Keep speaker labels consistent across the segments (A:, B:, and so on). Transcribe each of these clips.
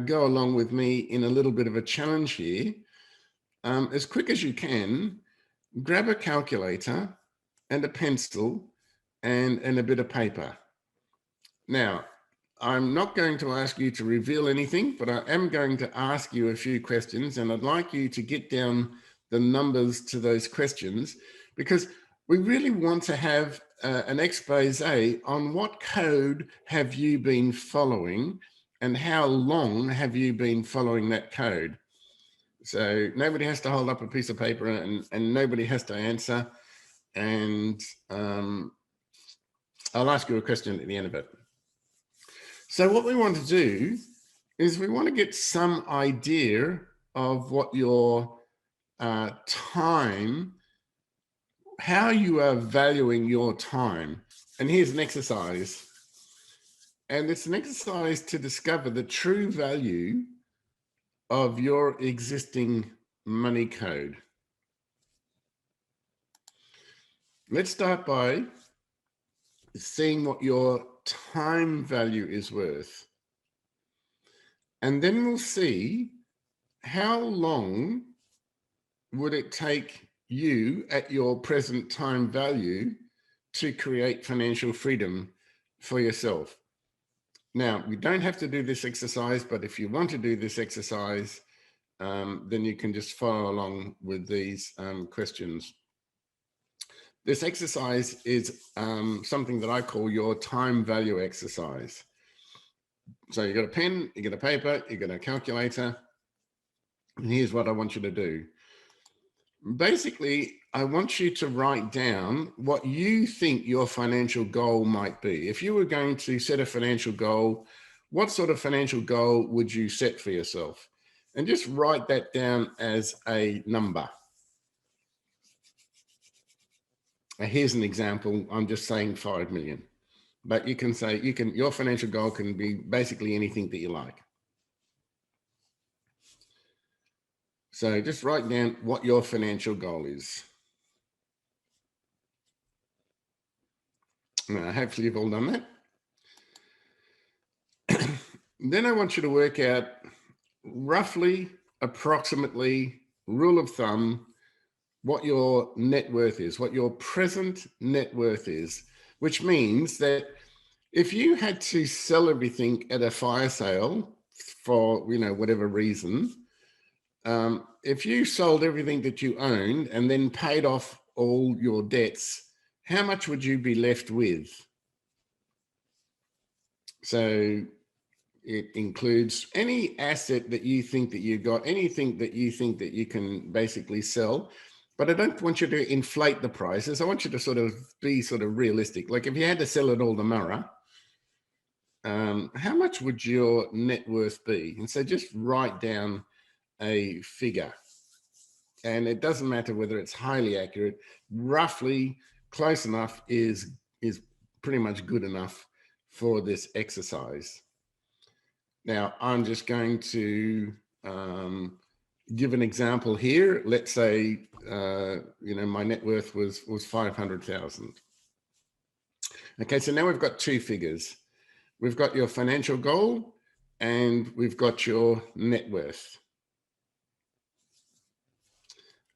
A: go along with me in a little bit of a challenge here. As quick as you can, grab a calculator and a pencil and a bit of paper. Now, I'm not going to ask you to reveal anything, but I am going to ask you a few questions, and I'd like you to get down the numbers to those questions, because we really want to have an expose on what code have you been following and how long have you been following that code. So nobody has to hold up a piece of paper and nobody has to answer. And I'll ask you a question at the end of it. So what we want to do is we want to get some idea of what your time, how you are valuing your time. And here's an exercise. And it's an exercise to discover the true value of your existing money code. Let's start by seeing what your time value is worth. And then we'll see how long would it take you at your present time value to create financial freedom for yourself. Now, you don't have to do this exercise, but if you want to do this exercise, then you can just follow along with these questions. This exercise is something that I call your time value exercise. So you got a pen, you got a paper, you got a calculator, and here's what I want you to do. Basically, I want you to write down what you think your financial goal might be. If you were going to set a financial goal, what sort of financial goal would you set for yourself? And just write that down as a number. Here's an example. I'm just saying 5 million, but you can say, your financial goal can be basically anything that you like. So just write down what your financial goal is. Now, hopefully you've all done that. Then I want you to work out roughly, approximately, rule of thumb, what your net worth is, what your present net worth is, which means that if you had to sell everything at a fire sale for, whatever reason, if you sold everything that you owned and then paid off all your debts, how much would you be left with? So it includes any asset that you think that you got, anything that you think that you can basically sell. But I don't want you to inflate the prices. I want you to sort of be realistic. Like if you had to sell it all tomorrow, how much would your net worth be? And so just write down a figure. And it doesn't matter whether it's highly accurate, roughly close enough is pretty much good enough for this exercise. Now, I'm just going to give an example here. Let's say, my net worth was 500,000. Okay, so now we've got two figures. We've got your financial goal and we've got your net worth.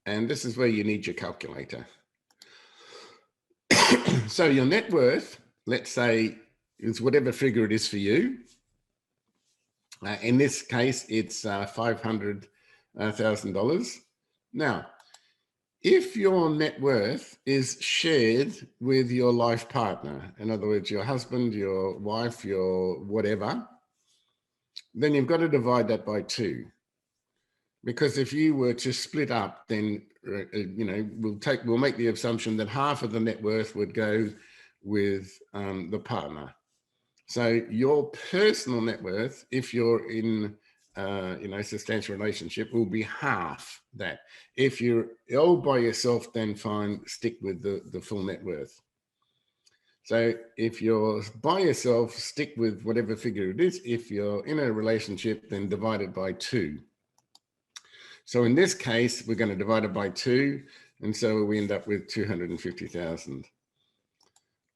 A: And this is where you need your calculator. So your net worth, let's say, is whatever figure it is for you. In this case, it's $500,000. Now, if your net worth is shared with your life partner, in other words, your husband, your wife, your whatever, then you've got to divide that by 2. Because if you were to split up, then we'll make the assumption that half of the net worth would go with the partner. So your personal net worth, if you're in a substantial relationship, will be half that. If you're all by yourself, then fine, stick with the full net worth. So if you're by yourself, stick with whatever figure it is. If you're in a relationship, then divide it by 2. So in this case, we're going to divide it by 2. And so we end up with 250,000.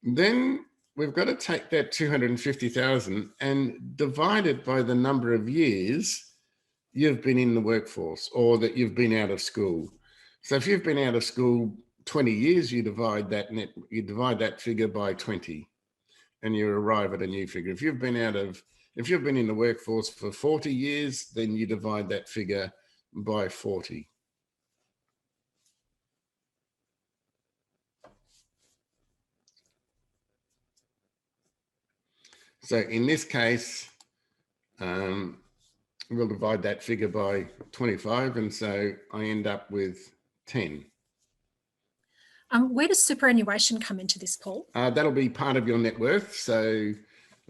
A: Then we've got to take that 250,000 and divide it by the number of years you've been in the workforce or that you've been out of school. So if you've been out of school 20 years, you divide that figure by 20 and you arrive at a new figure. If you've been in the workforce for 40 years, then you divide that figure by 40. So in this case, we'll divide that figure by 25, and so I end up with 10.
B: Where does superannuation come into this, Paul?
A: That'll be part of your net worth. So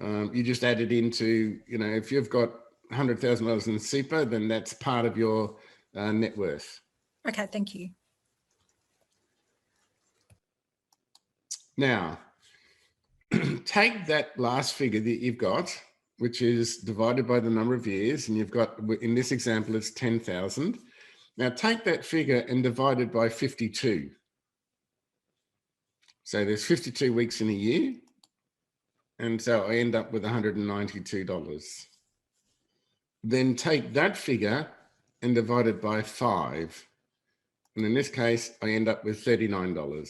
A: you just add it into, if you've got $100,000 in super, then that's part of your net worth.
B: Okay, thank you.
A: Now, take that last figure that you've got, which is divided by the number of years, and you've got, in this example, it's 10,000. Now take that figure and divide it by 52. So there's 52 weeks in a year, and so I end up with $192. Then take that figure and divide it by 5. And in this case, I end up with $39.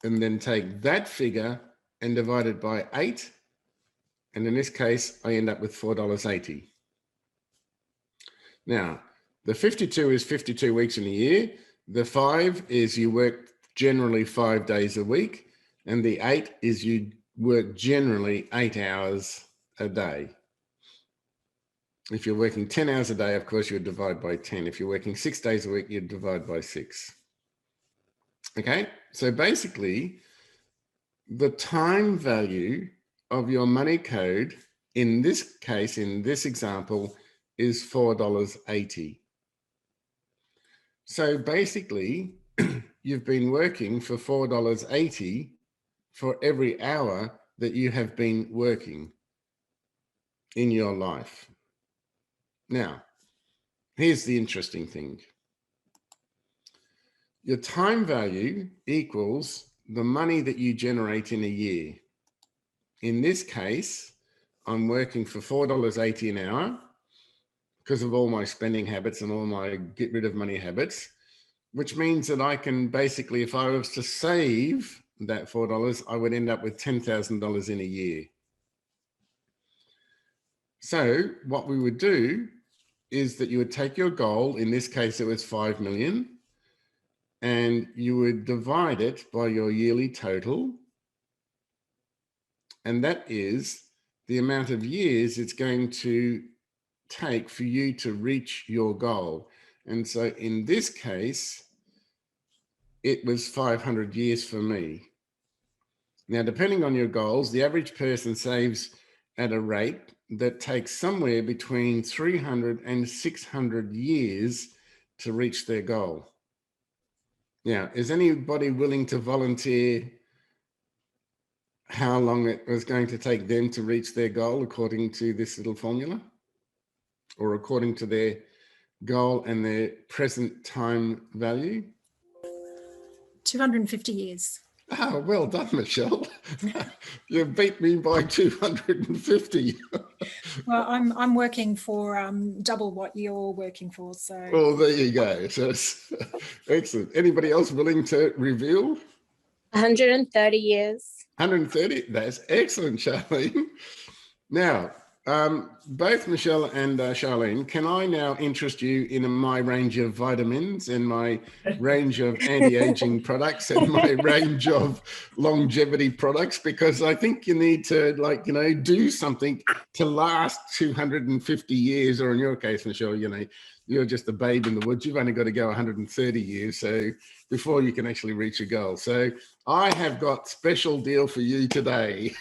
A: And then take that figure and divide it by 8. And in this case, I end up with $4.80. Now, the 52 is 52 weeks in a year. The 5 is you work generally 5 days a week. And the 8 is you work generally 8 hours a day. If you're working 10 hours a day, of course, you would divide by 10. If you're working 6 days a week, you'd divide by 6. Okay, so basically, the time value of your money code, in this case, in this example, is $4.80. So basically, you've been working for $4.80 for every hour that you have been working in your life. Now, here's the interesting thing. Your time value equals the money that you generate in a year. In this case, I'm working for $4.80 an hour because of all my spending habits and all my get rid of money habits, which means that I can basically, if I was to save that $4, I would end up with $10,000 in a year. So what we would do is that you would take your goal, in this case it was 5 million, and you would divide it by your yearly total, and that is the amount of years it's going to take for you to reach your goal. And so in this case, it was 500 years for me. Now, depending on your goals, the average person saves at a rate that takes somewhere between 300 and 600 years to reach their goal. Now, is anybody willing to volunteer how long it was going to take them to reach their goal according to this little formula, or according to their goal and their present time value?
B: 250 years.
A: Oh, well done, Michelle. You beat me by 250.
B: Well, I'm working for double what you're working for. So.
A: Well, there you go. So it's excellent. Anybody else willing to reveal?
C: 130 years.
A: 130. That's excellent, Charlene. Now, both Michelle and Charlene, can I now interest you in my range of vitamins and my range of anti-aging products and my range of longevity products? Because I think you need to, do something to last 250 years, or in your case, Michelle, you're just a babe in the woods. You've only got to go 130 years, so before you can actually reach a goal. So I have got special deal for you today.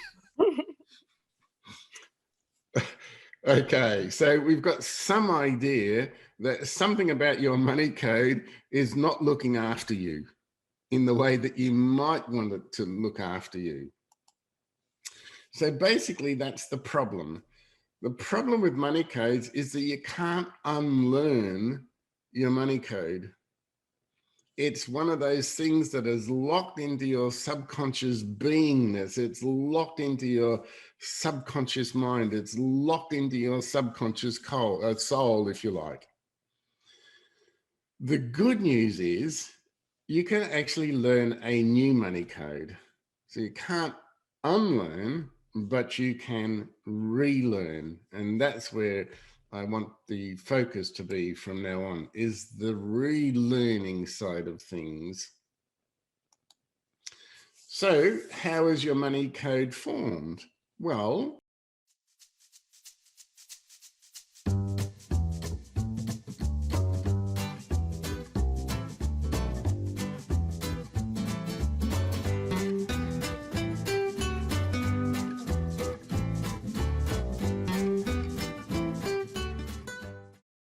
A: Okay, so we've got some idea that something about your money code is not looking after you in the way that you might want it to look after you. So basically, that's the problem. The problem with money codes is that you can't unlearn your money code. it's one of those things that is locked into your subconscious beingness. It's locked into your subconscious mind. It's locked into your subconscious soul, if you like. The good news is you can actually learn a new money code. So you can't unlearn, but you can relearn. And that's where I want the focus to be from now on, is the relearning side of things. So how is your money code formed? Well,